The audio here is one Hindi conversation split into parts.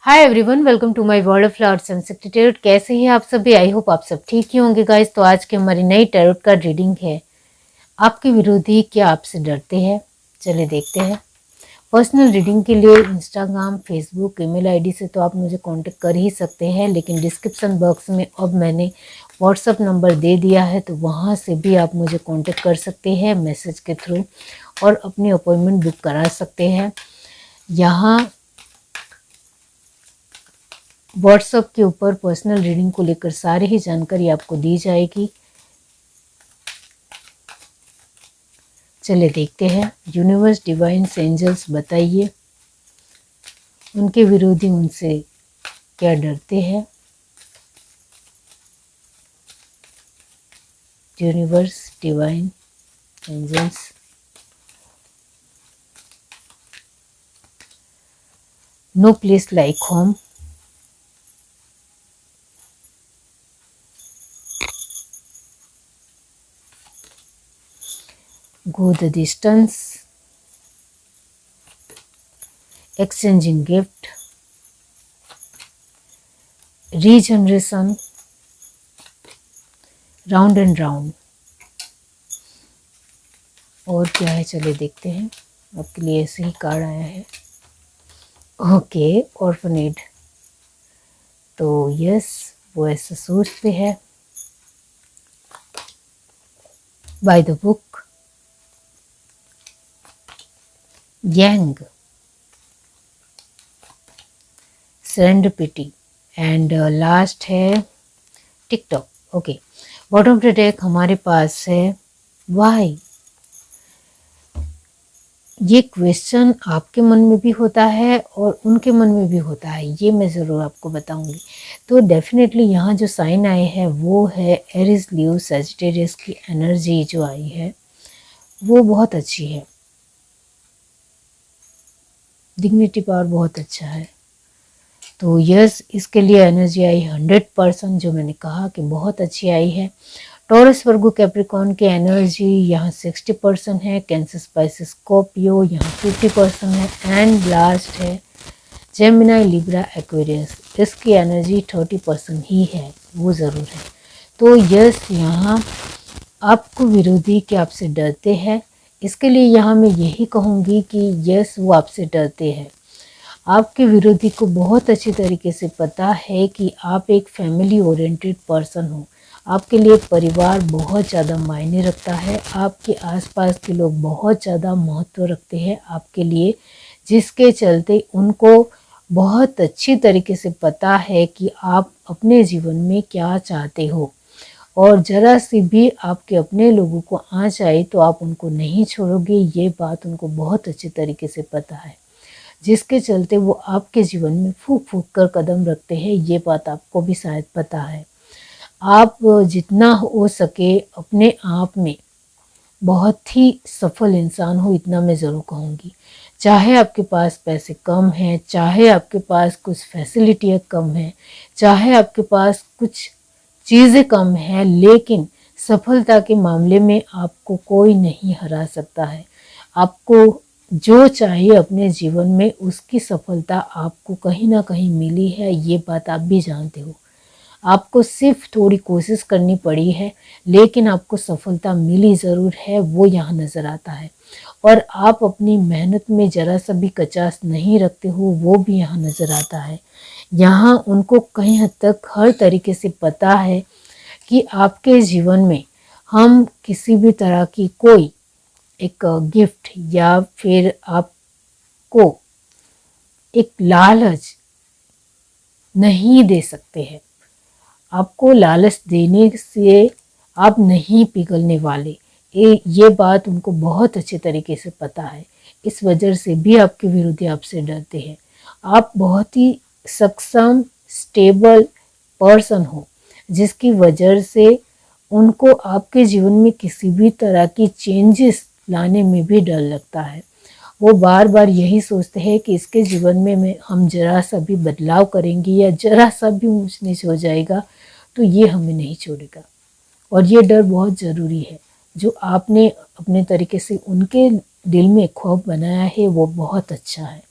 Hi everyone, welcome to my world of flowers and secretariat. कैसे हैं आप सभी? आई होप आप सब ठीक ही होंगे गाइस। तो आज की हमारी नई टैरोट कार्ड रीडिंग है, आपके विरोधी क्या आपसे डरते हैं। चलिए देखते हैं। पर्सनल रीडिंग के लिए इंस्टाग्राम, फेसबुक, ईमेल आईडी से तो आप मुझे कांटेक्ट कर ही सकते हैं, लेकिन डिस्क्रिप्शन बॉक्स में अब मैंने व्हाट्सअप नंबर दे दिया है, तो वहाँ से भी आप मुझे कांटेक्ट कर सकते हैं मैसेज के थ्रू और अपनी अपॉइंटमेंट बुक करा सकते हैं। यहाँ व्हाट्सएप के ऊपर पर्सनल रीडिंग को लेकर सारी ही जानकारी आपको दी जाएगी। चलिए देखते हैं। यूनिवर्स, डिवाइन्स, एंजल्स, बताइए उनके विरोधी उनसे क्या डरते हैं। Universe, divine, angels, no place like home, go the distance, exchanging gift, regeneration, round and round. और क्या है, चलिए देखते हैं। आपके लिए ऐसे ही कार्ड आया है। Okay, orphaned. तो यस, वो ऐसा सोचते हैं। By the book, Yang, serendipity and last है TikTok. Okay, bottom of the deck हमारे पास है वाई। ये क्वेश्चन आपके मन में भी होता है और उनके मन में भी होता है, ये मैं ज़रूर आपको बताऊंगी। तो डेफिनेटली यहाँ जो साइन आए हैं वो है एरिस, लियो, सजिटेरियस की एनर्जी जो आई है वो बहुत अच्छी है। डिग्निटी पावर बहुत अच्छा है। तो यस, इसके लिए एनर्जी आई 100%, जो मैंने कहा कि बहुत अच्छी आई है। टॉरस, वर्गो, कैप्रिकॉर्न की एनर्जी यहाँ 60% है। कैंसर, स्पाइसिस, स्कॉर्पियो यहाँ 50% है। एंड लास्ट है जेमिनी, लिब्रा, एक्वेरियस, इसकी एनर्जी 30% ही है, वो ज़रूर है। तो यस, यहाँ आपको विरोधी कि आपसे डरते हैं, इसके लिए यहाँ मैं यही कहूँगी कि यस, वो आपसे डरते हैं। आपके विरोधी को बहुत अच्छी तरीके से पता है कि आप एक फैमिली ओरिएंटेड पर्सन हो। आपके लिए परिवार बहुत ज़्यादा मायने रखता है। आपके आसपास के लोग बहुत ज़्यादा महत्व रखते हैं आपके लिए, जिसके चलते उनको बहुत अच्छी तरीके से पता है कि आप अपने जीवन में क्या चाहते हो। और ज़रा सी भी आपके अपने लोगों को आ जाए तो आप उनको नहीं छोड़ोगे, ये बात उनको बहुत अच्छे तरीके से पता है, जिसके चलते वो आपके जीवन में फूंक फूंक कर कदम रखते हैं। ये बात आपको भी शायद पता है। आप जितना हो सके अपने आप में बहुत ही सफल इंसान हो, इतना मैं ज़रूर कहूँगी। चाहे आपके पास पैसे कम हैं, चाहे आपके पास कुछ फैसिलिटियाँ कम हैं, चाहे आपके पास कुछ चीज़ें कम हैं, लेकिन सफलता के मामले में आपको कोई नहीं हरा सकता है। आपको जो चाहिए अपने जीवन में, उसकी सफलता आपको कहीं ना कहीं मिली है, ये बात आप भी जानते हो। आपको सिर्फ थोड़ी कोशिश करनी पड़ी है, लेकिन आपको सफलता मिली ज़रूर है, वो यहाँ नज़र आता है। और आप अपनी मेहनत में ज़रा सा भी कचास नहीं रखते हो, वो भी यहाँ नज़र आता है। यहाँ उनको कहीं हद तक हर तरीके से पता है कि आपके जीवन में हम किसी भी तरह की कोई एक गिफ्ट या फिर आपको एक लालच नहीं दे सकते हैं। आपको लालच देने से आप नहीं पिघलने वाले, ये बात उनको बहुत अच्छे तरीके से पता है। इस वजह से भी आपके विरोधी आपसे डरते हैं। आप बहुत ही सक्षम, स्टेबल पर्सन हो, जिसकी वजह से उनको आपके जीवन में किसी भी तरह की चेंजेस लाने में भी डर लगता है। वो बार बार यही सोचते हैं कि इसके जीवन में हम जरा सा भी बदलाव करेंगे या जरा सा भी ऊंच नीच हो जाएगा तो ये हमें नहीं छोड़ेगा। और ये डर बहुत ज़रूरी है। जो आपने अपने तरीके से उनके दिल में खौफ बनाया है वो बहुत अच्छा है,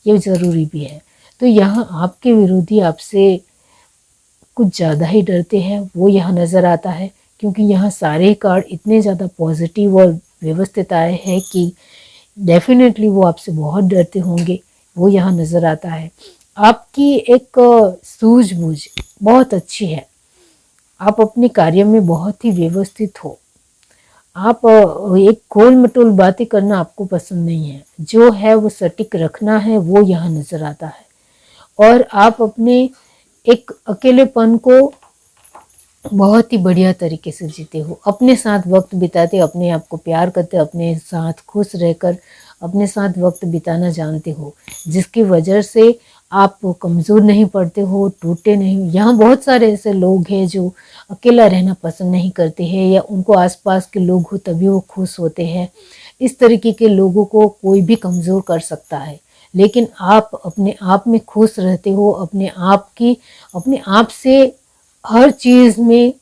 ये ज़रूरी भी है। तो यहाँ आपके विरोधी आपसे कुछ ज़्यादा ही डरते हैं, वो यहाँ नज़र आता है, क्योंकि यहाँ सारे कार्ड इतने ज़्यादा पॉजिटिव और व्यवस्थित आए हैं कि डेफिनेटली वो आपसे बहुत डरते होंगे, वो यहाँ नज़र आता है। आपकी एक सूझबूझ बहुत अच्छी है, आप अपने कार्य में बहुत ही व्यवस्थित हो। आप एक गोल मटोल बातें करना आपको पसंद नहीं है, जो है वो सटीक रखना है, वो यहाँ नज़र आता है। और आप अपने एक अकेलेपन को बहुत ही बढ़िया तरीके से जीते हो, अपने साथ वक्त बिताते, अपने आप को प्यार करते, अपने साथ खुश रहकर अपने साथ वक्त बिताना जानते हो, जिसकी वजह से आप कमज़ोर नहीं पड़ते हो, टूटे नहीं। यहाँ बहुत सारे ऐसे लोग हैं जो अकेला रहना पसंद नहीं करते हैं, या उनको आसपास के लोग हो तभी वो खुश होते हैं। इस तरीके के लोगों को कोई भी कमज़ोर कर सकता है, लेकिन आप अपने आप में खुश रहते हो, अपने आप से हर चीज़ में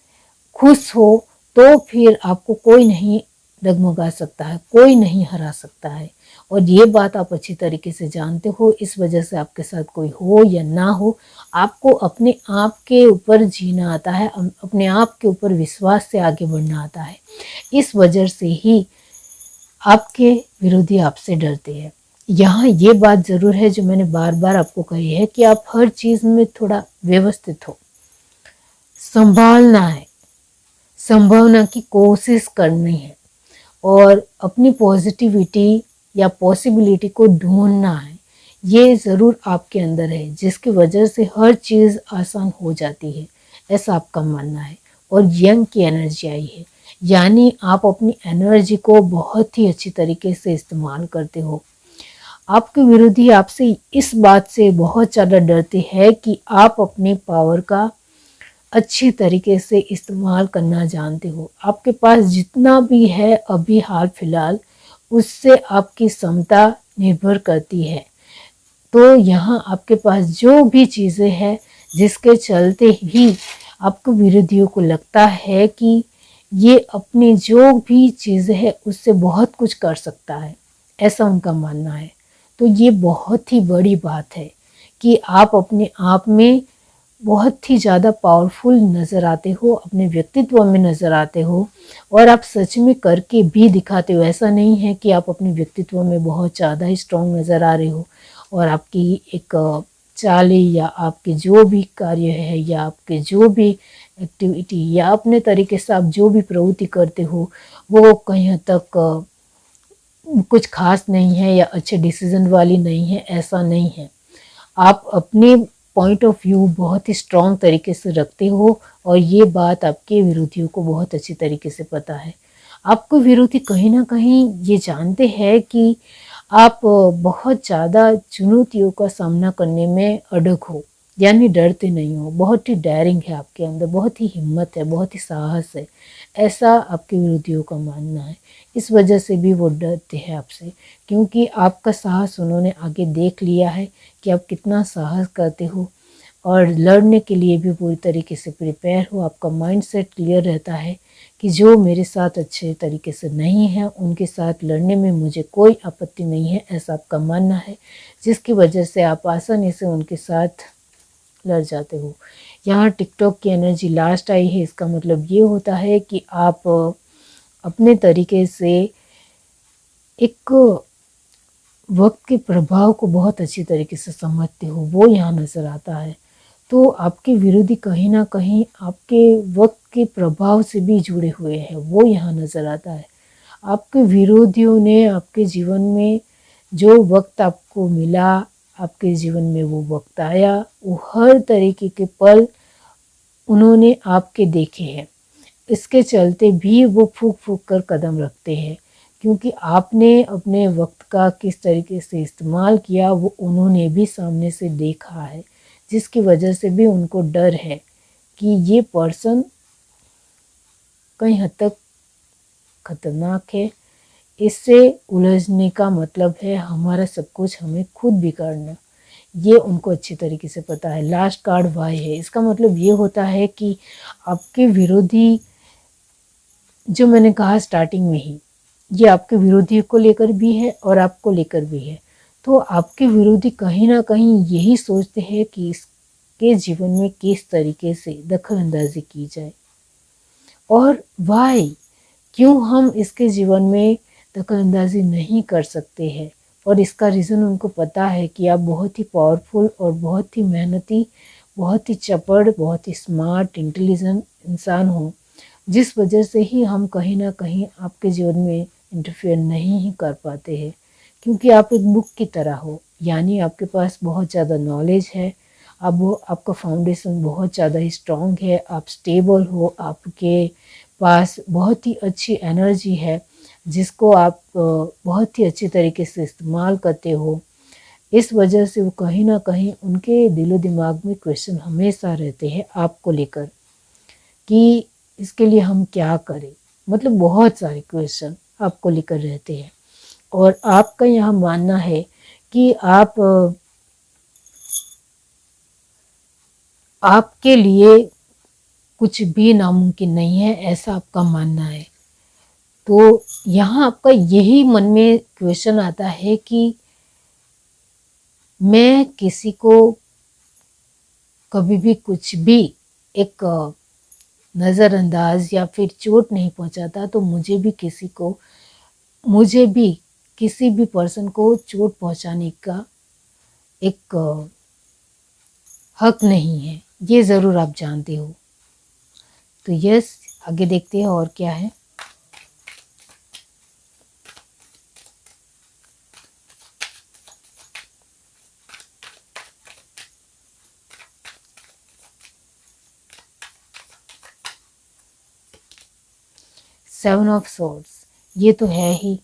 खुश हो, तो फिर आपको कोई नहीं डगमगा सकता है, कोई नहीं हरा सकता है। और ये बात आप अच्छी तरीके से जानते हो, इस वजह से आपके साथ कोई हो या ना हो, आपको अपने आप के ऊपर जीना आता है, अपने आप के ऊपर विश्वास से आगे बढ़ना आता है। इस वजह से ही आपके विरोधी आपसे डरते हैं। यहाँ ये बात ज़रूर है जो मैंने बार बार आपको कही है कि आप हर चीज़ में थोड़ा व्यवस्थित हो, संभालना है, संभावना की कोशिश करनी है, और अपनी पॉजिटिविटी या पॉसिबिलिटी को ढूंढना है। ये ज़रूर आपके अंदर है, जिसकी वजह से हर चीज़ आसान हो जाती है, ऐसा आपका मानना है। और यंग की एनर्जी आई है, यानी आप अपनी एनर्जी को बहुत ही अच्छी तरीके से इस्तेमाल करते हो। आपके विरोधी आपसे इस बात से बहुत ज़्यादा डरते हैं कि आप अपनी पावर का अच्छी तरीके से इस्तेमाल करना जानते हो। आपके पास जितना भी है अभी हाल फिलहाल, उससे आपकी क्षमता निर्भर करती है। तो यहाँ आपके पास जो भी चीज़ें हैं, जिसके चलते ही आपको विरोधियों को लगता है कि ये अपनी जो भी चीज़ें हैं उससे बहुत कुछ कर सकता है, ऐसा उनका मानना है। तो ये बहुत ही बड़ी बात है कि आप अपने आप में बहुत ही ज़्यादा पावरफुल नज़र आते हो, अपने व्यक्तित्व में नज़र आते हो, और आप सच में करके भी दिखाते हो। ऐसा नहीं है कि आप अपने व्यक्तित्व में बहुत ज़्यादा ही स्ट्रॉन्ग नज़र आ रहे हो, और आपकी एक चालें या आपके जो भी कार्य है या आपके जो भी एक्टिविटी या अपने तरीके से आप जो भी प्रवृत्ति करते हो, वो कहीं हद तक कुछ खास नहीं है या अच्छे डिसीजन वाली नहीं है, ऐसा नहीं है। आप अपने पॉइंट ऑफ व्यू बहुत ही स्ट्रॉन्ग तरीके से रखते हो, और ये बात आपके विरोधियों को बहुत अच्छी तरीके से पता है। आपको विरोधी कहीं ना कहीं ये जानते हैं कि आप बहुत ज़्यादा चुनौतियों का सामना करने में अड़ग हो, यानी डरते नहीं हो। बहुत ही डेयरिंग है आपके अंदर, बहुत ही हिम्मत है, बहुत ही साहस है, ऐसा आपके विरोधियों का मानना है। इस वजह से भी वो डरते हैं आपसे, क्योंकि आपका साहस उन्होंने आगे देख लिया है कि आप कितना साहस करते हो, और लड़ने के लिए भी पूरी तरीके से प्रिपेयर हो। आपका माइंडसेट क्लियर रहता है कि जो मेरे साथ अच्छे तरीके से नहीं है, उनके साथ लड़ने में मुझे कोई आपत्ति नहीं है, ऐसा आपका मानना है, जिसकी वजह से आप आसानी से उनके साथ लड़ जाते हो। यहाँ टिकटॉक की एनर्जी लास्ट आई है, इसका मतलब ये होता है कि आप अपने तरीके से एक वक्त के प्रभाव को बहुत अच्छी तरीके से समझते हो, वो यहाँ नज़र आता है। तो आपके विरोधी कहीं ना कहीं आपके वक्त के प्रभाव से भी जुड़े हुए हैं, वो यहाँ नज़र आता है। आपके विरोधियों ने आपके जीवन में जो वक्त आपको मिला, आपके जीवन में वो वक्त आया, वो हर तरीके के पल उन्होंने आपके देखे हैं। इसके चलते भी वो फूक फूक कर कदम रखते हैं, क्योंकि आपने अपने वक्त का किस तरीके से इस्तेमाल किया वो उन्होंने भी सामने से देखा है, जिसकी वजह से भी उनको डर है कि ये पर्सन कहीं हद तक खतरनाक है, इससे उलझने का मतलब है हमारा सब कुछ हमें खुद बिगाड़ना। ये उनको अच्छी तरीके से पता है। लास्ट कार्ड वाई है, इसका मतलब ये होता है कि आपके विरोधी, जो मैंने कहा स्टार्टिंग में ही, ये आपके विरोधी को लेकर भी है और आपको लेकर भी है। तो आपके विरोधी कहीं ना कहीं यही सोचते हैं कि इसके जीवन में किस तरीके से दखल अंदाजी की जाए और वाई, क्यों हम इसके जीवन में दखल अंदाजी नहीं कर सकते हैं। और इसका रीज़न उनको पता है कि आप बहुत ही पावरफुल और बहुत ही मेहनती, बहुत ही चपड़, बहुत ही स्मार्ट, इंटेलिजेंट इंसान हो, जिस वजह से ही हम कहीं ना कहीं आपके जीवन में इंटरफेयर नहीं ही कर पाते हैं, क्योंकि आप एक बुक की तरह हो, यानी आपके पास बहुत ज़्यादा नॉलेज है, अब वो आपका फाउंडेशन बहुत ज़्यादा स्ट्रॉन्ग है, आप स्टेबल हो, आपके पास बहुत ही अच्छी एनर्जी है जिसको आप बहुत ही अच्छे तरीके से इस्तेमाल करते हो। इस वजह से वो कहीं ना कहीं उनके दिलो दिमाग में क्वेश्चन हमेशा रहते हैं आपको लेकर कि इसके लिए हम क्या करें, मतलब बहुत सारे क्वेश्चन आपको लेकर रहते हैं। और आपका यहाँ मानना है कि आपके लिए कुछ भी नामुमकिन नहीं है, ऐसा आपका मानना है। तो यहाँ आपका यही मन में क्वेश्चन आता है कि मैं किसी को कभी भी कुछ भी एक नज़रअंदाज या फिर चोट नहीं पहुँचाता, तो मुझे भी किसी भी पर्सन को चोट पहुँचाने का एक हक नहीं है, ये ज़रूर आप जानते हो। तो यस, आगे देखते हैं और क्या है। सेवन ऑफ सॉर्ड्स, ये तो है ही,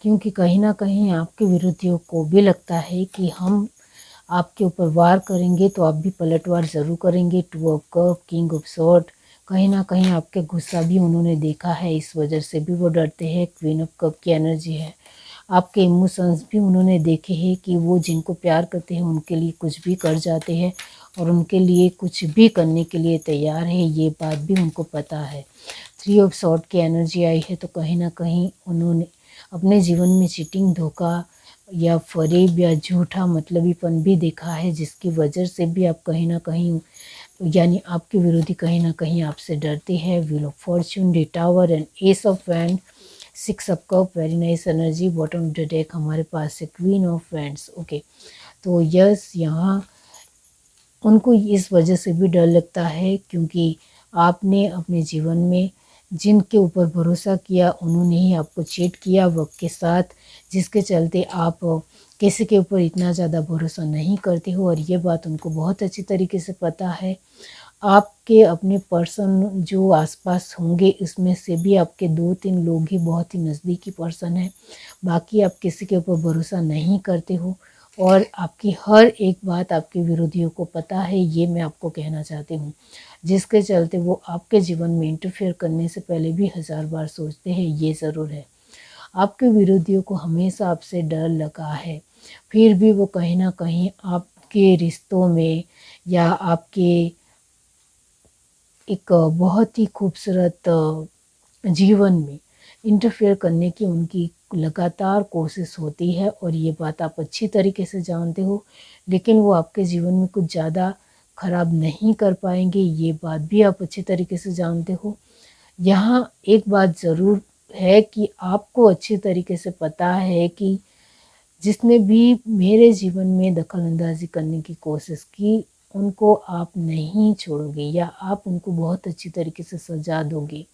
क्योंकि कहीं ना कहीं आपके विरोधियों को भी लगता है कि हम आपके ऊपर वार करेंगे तो आप भी पलटवार ज़रूर करेंगे। Two of cup, king of sword, कहीं ना कहीं आपके गुस्सा भी उन्होंने देखा है, इस वजह से भी वो डरते हैं। क्वीन ऑफ कप की एनर्जी है, आपके इमोशंस भी उन्होंने देखे हैं कि वो जिनको प्यार करते हैं उनके लिए कुछ भी कर जाते हैं और उनके लिए कुछ भी करने के लिए तैयार है, ये बात भी उनको पता है। थ्री ऑफ सॉर्ड की एनर्जी आई है, तो कहीं ना कहीं उन्होंने अपने जीवन में चीटिंग, धोखा या फरेब या झूठा मतलबीपन भी देखा है, जिसकी वजह से भी आप कहीं ना कहीं, यानी आपके विरोधी कहीं ना कहीं आपसे डरते हैं। Wheel of Fortune, the tower and S of wand, six of cup, very nice energy. Bottom of the deck हमारे पास है क्वीन ऑफ वैंड्स। ओके, तो यस, यहाँ उनको इस वजह से भी डर लगता है क्योंकि आपने अपने जीवन में जिनके ऊपर भरोसा किया उन्होंने ही आपको चीट किया वक्त के साथ, जिसके चलते आप किसी के ऊपर इतना ज़्यादा भरोसा नहीं करते हो, और ये बात उनको बहुत अच्छी तरीके से पता है। आपके अपने पर्सन जो आसपास होंगे उसमें से भी आपके 2-3 लोग ही बहुत ही नज़दीकी पर्सन हैं, बाकी आप किसी के ऊपर भरोसा नहीं करते हो और आपकी हर एक बात आपके विरोधियों को पता है, ये मैं आपको कहना चाहती हूँ, जिसके चलते वो आपके जीवन में इंटरफेयर करने से पहले भी 1000 बार सोचते हैं। ये ज़रूर है, आपके विरोधियों को हमेशा आपसे डर लगा है, फिर भी वो कहीं ना कहीं आपके रिश्तों में या आपके एक बहुत ही खूबसूरत जीवन में इंटरफेयर करने की उनकी लगातार कोशिश होती है, और ये बात आप अच्छी तरीके से जानते हो, लेकिन वो आपके जीवन में कुछ ज़्यादा खराब नहीं कर पाएंगे, ये बात भी आप अच्छी तरीके से जानते हो। यहाँ एक बात ज़रूर है कि आपको अच्छी तरीके से पता है कि जिसने भी मेरे जीवन में दखल अंदाजी करने की कोशिश की उनको आप नहीं छोड़ोगे या आप उनको बहुत अच्छी तरीके से सजा दोगे,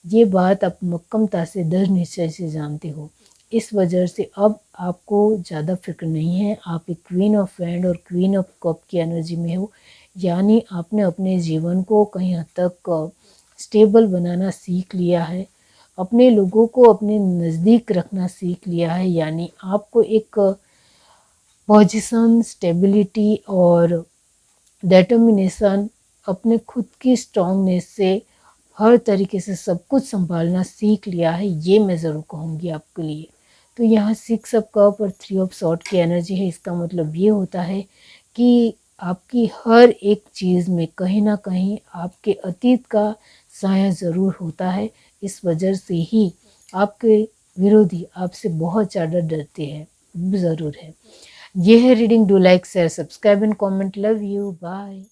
ये बात आप मक्कमता से, दृढ़ निश्चय से जानते हो। इस वजह से अब आपको ज़्यादा फिक्र नहीं है, आप एक क्वीन ऑफ वैंड और क्वीन ऑफ कप की एनर्जी में हो, यानी आपने अपने जीवन को कहीं हद तक स्टेबल बनाना सीख लिया है, अपने लोगों को अपने नज़दीक रखना सीख लिया है, यानी आपको एक पोजीशन, स्टेबिलिटी और डेटर्मिनेशन, अपने खुद की स्ट्रॉन्गनेस से हर तरीके से सब कुछ संभालना सीख लिया है, ये मैं ज़रूर कहूँगी आपके लिए। तो यहाँ सिक्स ऑफ कप और थ्री ऑफ सॉर्ड की एनर्जी है, इसका मतलब ये होता है कि आपकी हर एक चीज़ में कहीं ना कहीं आपके अतीत का साया ज़रूर होता है, इस वजह से ही आपके विरोधी आपसे बहुत ज़्यादा डरते हैं। ज़रूर है। ये है reading. Do like, share, subscribe and comment. Love you, bye.